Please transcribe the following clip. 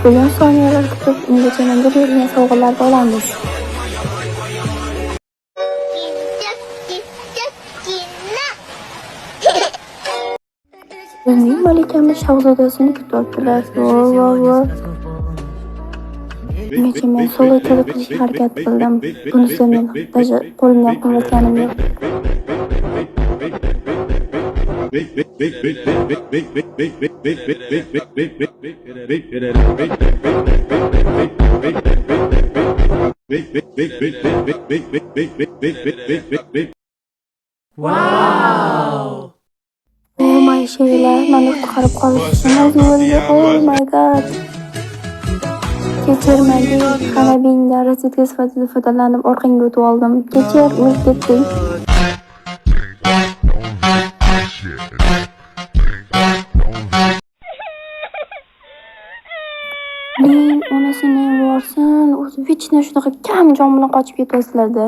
Bugun soniyalar kutib, ungacha menga berilgan sovg'alarni olamiz. Bizning malikamiz shahzodasini kutyaptilar. Voy. Lekin men soloychalik qilishga harakat qildim. Bunisi men даже qo'limdan qilayotganim yo'q. Wow! Oh my şeyler, meni qutqarib qolishimiz yo'lga. Oh my god. Kechir meni, qalbingda razvedka sifatida foydalanib orqangga o'tib oldim. Kechir, o'z ketding. Men onasini borsin, o'zi hech narsa shunaqa kam jon bilan qochib ketasizlarda.